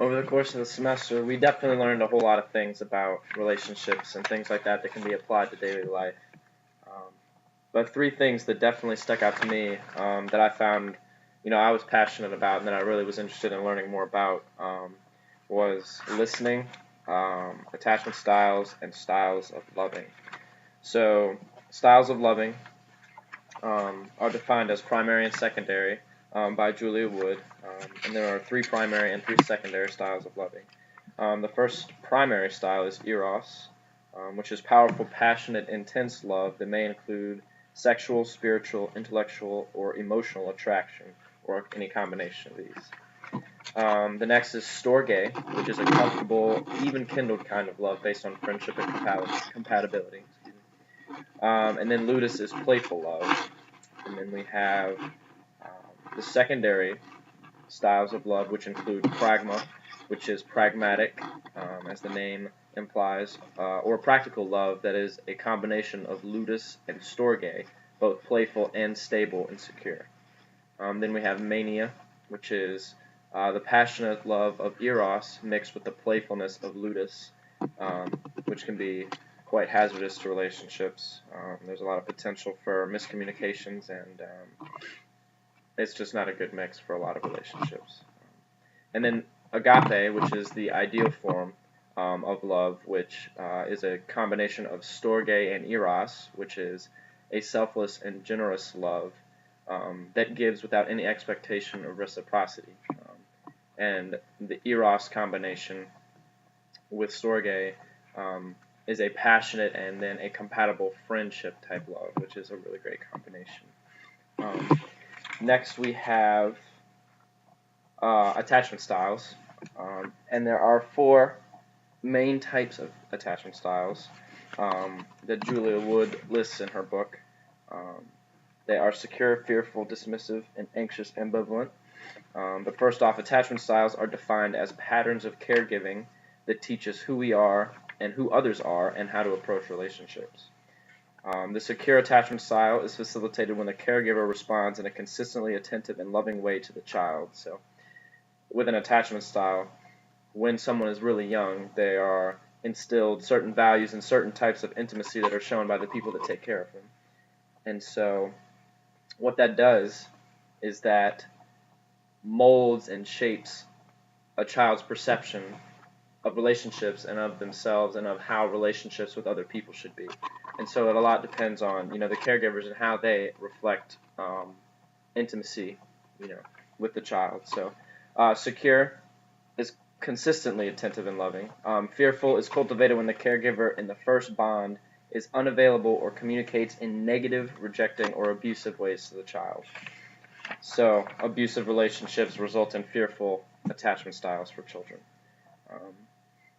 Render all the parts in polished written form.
Over the course of the semester, we definitely learned a whole lot of things about relationships and things like that that can be applied to daily life. Um, but three things that definitely stuck out to me that I found, I was passionate about and that I really was interested in learning more about was listening, attachment styles, and styles of loving. So, styles of loving are defined as primary and secondary by Julia Wood, and there are three primary and three secondary styles of loving. The first primary style is eros, which is powerful, passionate, intense love that may include sexual, spiritual, intellectual, or emotional attraction, or any combination of these. The next is storge, which is a comfortable, even-kindled kind of love based on friendship and compatibility. And then ludus is playful love. And then we have the secondary styles of love, which include pragma, which is pragmatic, as the name implies, or practical love that is a combination of ludus and storge, both playful and stable and secure. Then we have mania, which is the passionate love of eros mixed with the playfulness of ludus, which can be quite hazardous to relationships. There's a lot of potential for miscommunications, and it's just not a good mix for a lot of relationships. And then agape, which is the ideal form of love, which is a combination of storge and eros, which is a selfless and generous love that gives without any expectation of reciprocity. And the eros combination with storge is a passionate and then a compatible friendship type love, which is a really great combination. Next we have attachment styles, and there are four main types of attachment styles that Julia Wood lists in her book. They are secure, fearful, dismissive, and anxious, ambivalent. But first off, attachment styles are defined as patterns of caregiving that teach us who we are and who others are and how to approach relationships. The secure attachment style is facilitated when the caregiver responds in a consistently attentive and loving way to the child. So, with an attachment style, when someone is really young, they are instilled certain values and certain types of intimacy that are shown by the people that take care of them. And so, what that does is that molds and shapes a child's perception of relationships and of themselves and of how relationships with other people should be. And so it a lot depends on, the caregivers and how they reflect intimacy, with the child. So secure is consistently attentive and loving. Fearful is cultivated when the caregiver in the first bond is unavailable or communicates in negative, rejecting, or abusive ways to the child. So abusive relationships result in fearful attachment styles for children.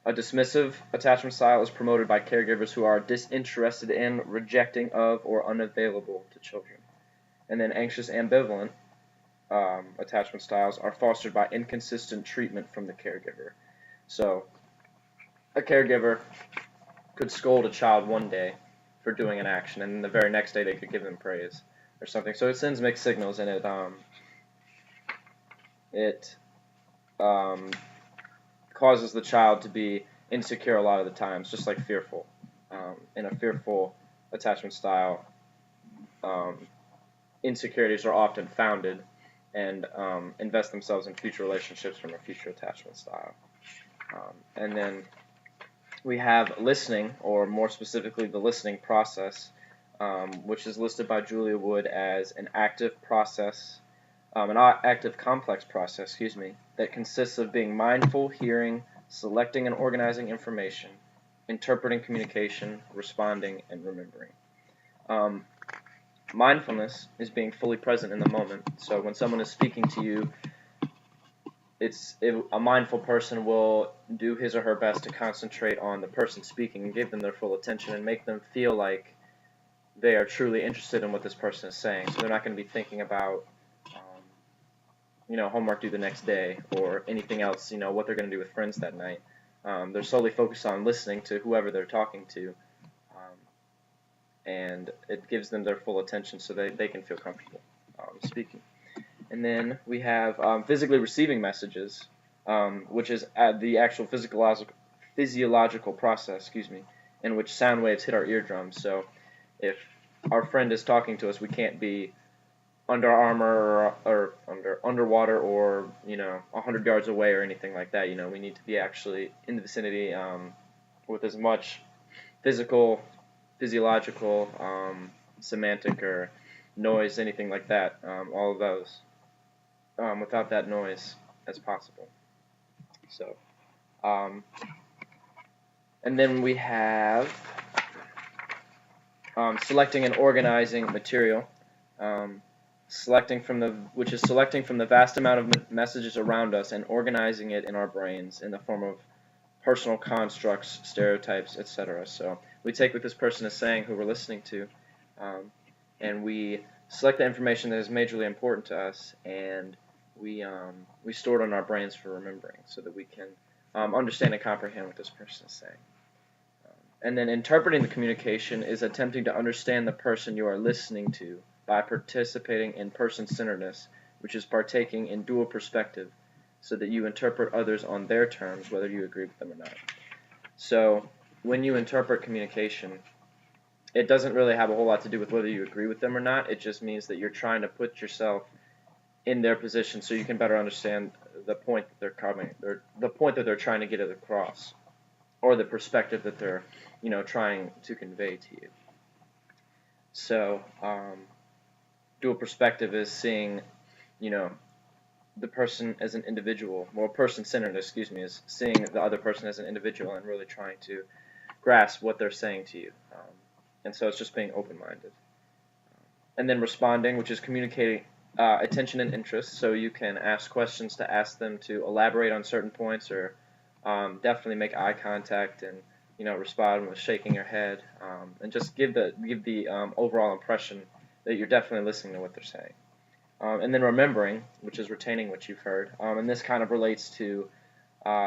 A dismissive attachment style is promoted by caregivers who are disinterested in, rejecting of, or unavailable to children. And then anxious ambivalent attachment styles are fostered by inconsistent treatment from the caregiver. So a caregiver could scold a child one day for doing an action, and the very next day they could give them praise or something. So it sends mixed signals, and it causes the child to be insecure a lot of the times, just like fearful. In a fearful attachment style, insecurities are often founded and invest themselves in future relationships from a future attachment style. And then we have listening, or more specifically the listening process, which is listed by Julia Wood as an active process, an active complex process, that consists of being mindful, hearing, selecting and organizing information, interpreting communication, responding, and remembering. Mindfulness is being fully present in the moment. So when someone is speaking to you, a mindful person will do his or her best to concentrate on the person speaking and give them their full attention and make them feel like they are truly interested in what this person is saying. So they're not going to be thinking about homework due the next day or anything else, what they're going to do with friends that night. They're solely focused on listening to whoever they're talking to, and it gives them their full attention so they can feel comfortable speaking. And then we have physically receiving messages, which is the actual physiological process, in which sound waves hit our eardrums. So if our friend is talking to us, we can't be under armor or underwater or 100 yards away or anything like that. We need to be actually in the vicinity with as much physiological, semantic or noise, anything like that. All of those without that noise as possible. So, and then we have selecting and organizing material. Selecting from the vast amount of messages around us and organizing it in our brains in the form of personal constructs, stereotypes, etc. So we take what this person is saying, who we're listening to, and we select the information that is majorly important to us, and we store it in our brains for remembering, so that we can understand and comprehend what this person is saying. And then interpreting the communication is attempting to understand the person you are listening to by participating in person-centeredness, which is partaking in dual perspective, so that you interpret others on their terms, whether you agree with them or not. So when you interpret communication, it doesn't really have a whole lot to do with whether you agree with them or not. It just means that you're trying to put yourself in their position so you can better understand the point that they're coming, or the point that they're trying to get across, or the perspective that they're trying to convey to you. So dual perspective is seeing the person as an individual. Well, person-centered, is seeing the other person as an individual and really trying to grasp what they're saying to you. And so it's just being open-minded. And then responding, which is communicating attention and interest, so you can ask questions to ask them to elaborate on certain points, or definitely make eye contact and respond with shaking your head, and just give the overall impression that you're definitely listening to what they're saying. And then remembering, which is retaining what you've heard, and this kind of relates to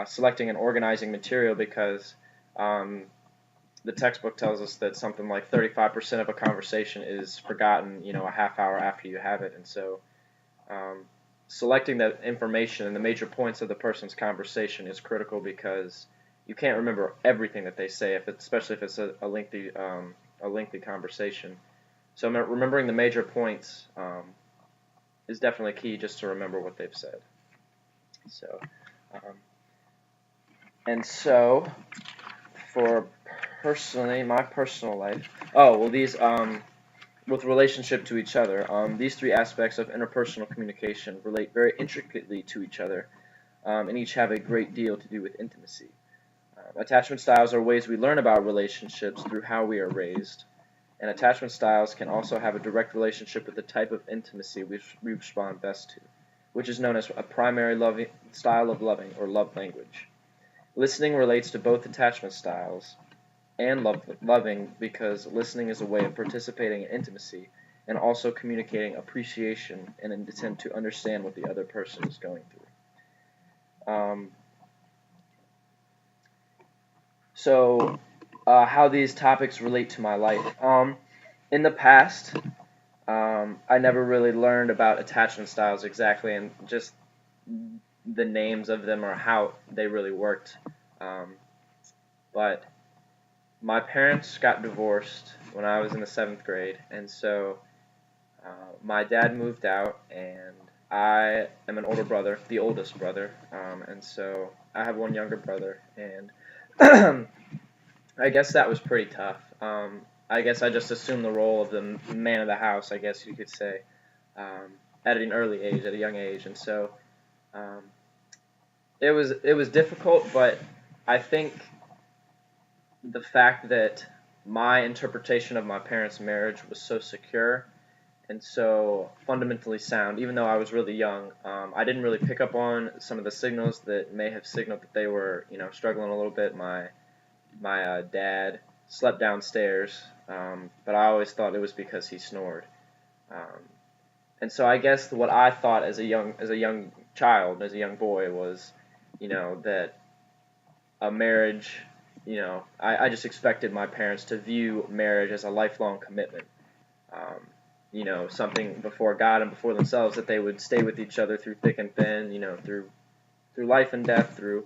selecting and organizing material, because the textbook tells us that something like 35% of a conversation is forgotten, a half hour after you have it. And so selecting that information and the major points of the person's conversation is critical, because you can't remember everything that they say, especially if it's a lengthy conversation. So remembering the major points is definitely key, just to remember what they've said. So, and so for my personal life. These with relationship to each other. These three aspects of interpersonal communication relate very intricately to each other, and each have a great deal to do with intimacy. Attachment styles are ways we learn about relationships through how we are raised, and attachment styles can also have a direct relationship with the type of intimacy we respond best to, which is known as a primary style of loving, or love language. Listening relates to both attachment styles and loving, because listening is a way of participating in intimacy and also communicating appreciation and an attempt to understand what the other person is going through. So how these topics relate to my life. In the past, I never really learned about attachment styles exactly, and just the names of them or how they really worked. But my parents got divorced when I was in the 7th grade, and so my dad moved out, and I am an older brother, the oldest brother, and so I have one younger brother, and I guess that was pretty tough. I guess I just assumed the role of the man of the house, I guess you could say, at an early age, at a young age, and so it was difficult, but I think the fact that my interpretation of my parents' marriage was so secure and so fundamentally sound, even though I was really young, I didn't really pick up on some of the signals that may have signaled that they were, struggling a little bit. My dad slept downstairs, but I always thought it was because he snored. And so I guess what I thought as a young child, as a young boy, was, that a marriage, I just expected my parents to view marriage as a lifelong commitment. Something before God and before themselves, that they would stay with each other through thick and thin, through through life and death, through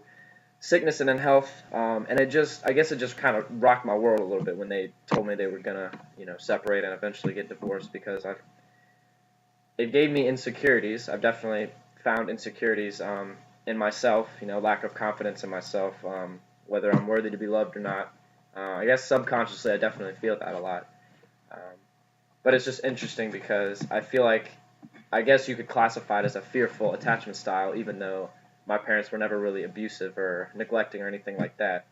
sickness and in health, and I guess it just kind of rocked my world a little bit when they told me they were gonna, separate and eventually get divorced, because it gave me insecurities. I've definitely found insecurities in myself, lack of confidence in myself, whether I'm worthy to be loved or not. I guess subconsciously I definitely feel that a lot. Um, but it's just interesting because I guess you could classify it as a fearful attachment style, even though my parents were never really abusive or neglecting or anything like that.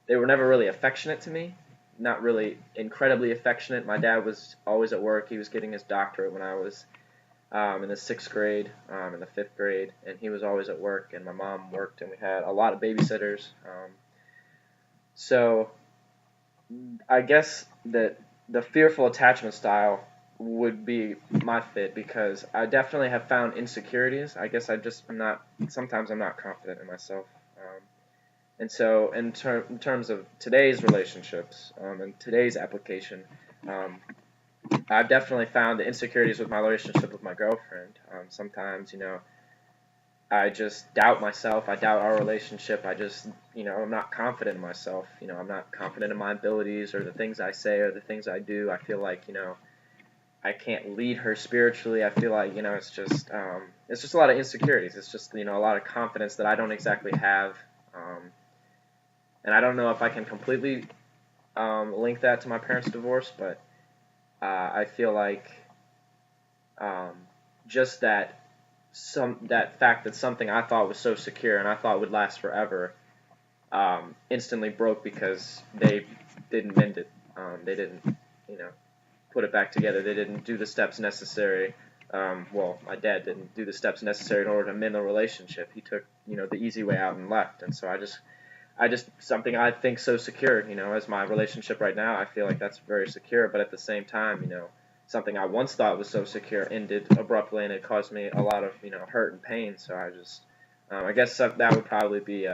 They were never really affectionate to me, not really incredibly affectionate. My dad was always at work. He was getting his doctorate when I was in the 6th grade, in the 5th grade, and he was always at work, and my mom worked, and we had a lot of babysitters. So I guess that the fearful attachment style would be my fit, because I definitely have found insecurities. I guess sometimes I'm not confident in myself. And so in terms of today's relationships and today's application, um, I've definitely found the insecurities with my relationship with my girlfriend. Sometimes, I just doubt myself. I doubt our relationship. I'm not confident in myself. I'm not confident in my abilities or the things I say or the things I do. I feel like, I can't lead her spiritually. I feel like, it's just a lot of insecurities. It's just, a lot of confidence that I don't exactly have. And I don't know if I can completely link that to my parents' divorce, but I feel like just that fact that something I thought was so secure and I thought would last forever instantly broke because they didn't mend it. They didn't, put it back together. They didn't do the steps necessary. My dad didn't do the steps necessary in order to mend the relationship. He took, the easy way out and left. And so something I think so secure, as my relationship right now, I feel like that's very secure. But at the same time, something I once thought was so secure ended abruptly, and it caused me a lot of, hurt and pain. So I guess that would probably be,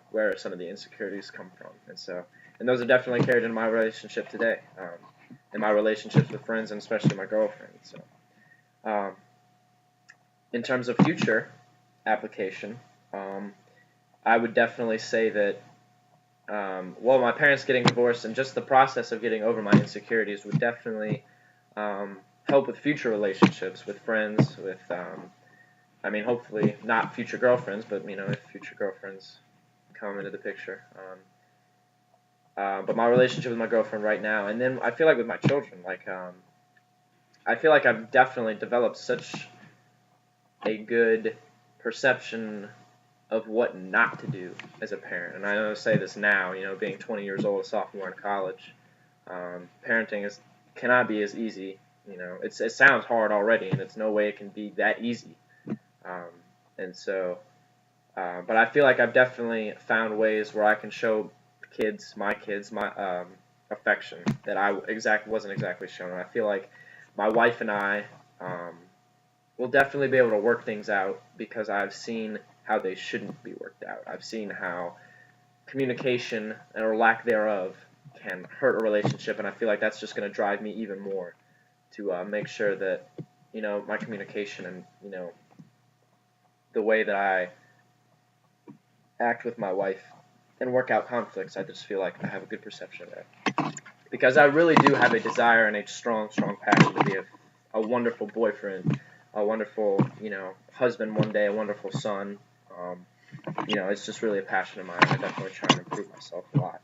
where some of the insecurities come from. And those are definitely carried in my relationship today, in my relationships with friends and especially my girlfriend. So, in terms of future application, I would definitely say that, my parents getting divorced and just the process of getting over my insecurities would definitely help with future relationships with friends, with, hopefully not future girlfriends, but, if future girlfriends come into the picture. But my relationship with my girlfriend right now, and then I feel like with my children, I feel like I've definitely developed such a good perception of what not to do as a parent. And I know I say this now, being 20 years old, a sophomore in college, parenting cannot be as easy. It sounds hard already, and it's no way it can be that easy. But I feel like I've definitely found ways where I can show my kids, my affection that I wasn't exactly shown. And I feel like my wife and I will definitely be able to work things out, because I've seen how they shouldn't be worked out. I've seen how communication or lack thereof can hurt a relationship, and I feel like that's just going to drive me even more to make sure that, my communication and, the way that I act with my wife and work out conflicts, I just feel like I have a good perception of that. Because I really do have a desire and a strong, strong passion to be a wonderful boyfriend, a wonderful, husband one day, a wonderful son. It's just really a passion of mine. I definitely try and improve myself a lot.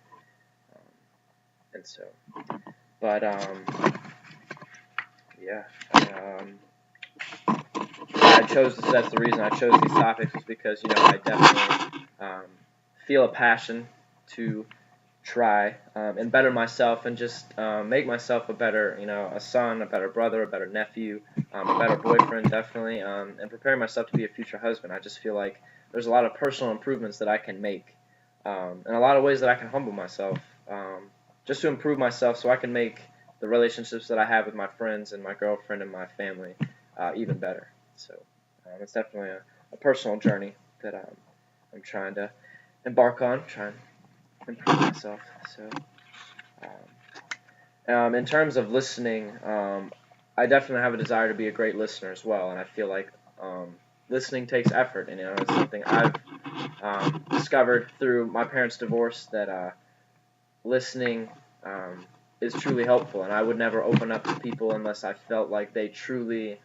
Yeah. That's the reason I chose these topics, is because, I definitely feel a passion to try and better myself, and just make myself a better, a son, a better brother, a better nephew, a better boyfriend, definitely, and preparing myself to be a future husband. I just feel like there's a lot of personal improvements that I can make, and a lot of ways that I can humble myself, just to improve myself, so I can make the relationships that I have with my friends and my girlfriend and my family even better. So it's definitely a personal journey that I'm trying to embark on, trying to improve myself. So in terms of listening, I definitely have a desire to be a great listener as well, and I feel like listening takes effort, and it's something I've discovered through my parents' divorce, that listening is truly helpful, and I would never open up to people unless I felt like they truly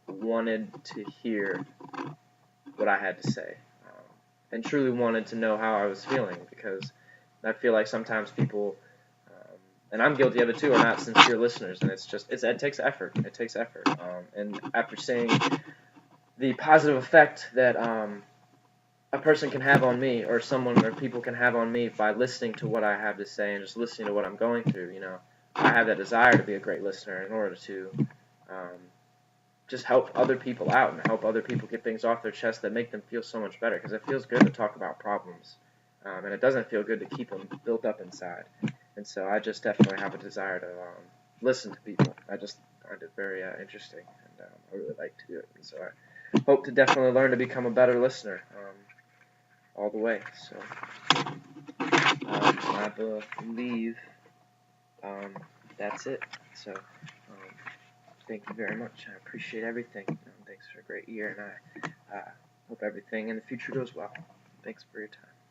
wanted to hear what I had to say, and truly wanted to know how I was feeling, because I feel like sometimes people, and I'm guilty of it too, are not sincere listeners, and it takes effort. It takes effort. And after seeing the positive effect that a person can have on me, or someone or people can have on me by listening to what I have to say and just listening to what I'm going through, I have that desire to be a great listener in order to just help other people out and help other people get things off their chest that make them feel so much better, because it feels good to talk about problems, and it doesn't feel good to keep them built up inside. And so I just definitely have a desire to listen to people. I just find it very interesting, and I really like to do it. And so I hope to definitely learn to become a better listener all the way. So I believe that's it. So thank you very much. I appreciate everything. Thanks for a great year, and I hope everything in the future goes well. Thanks for your time.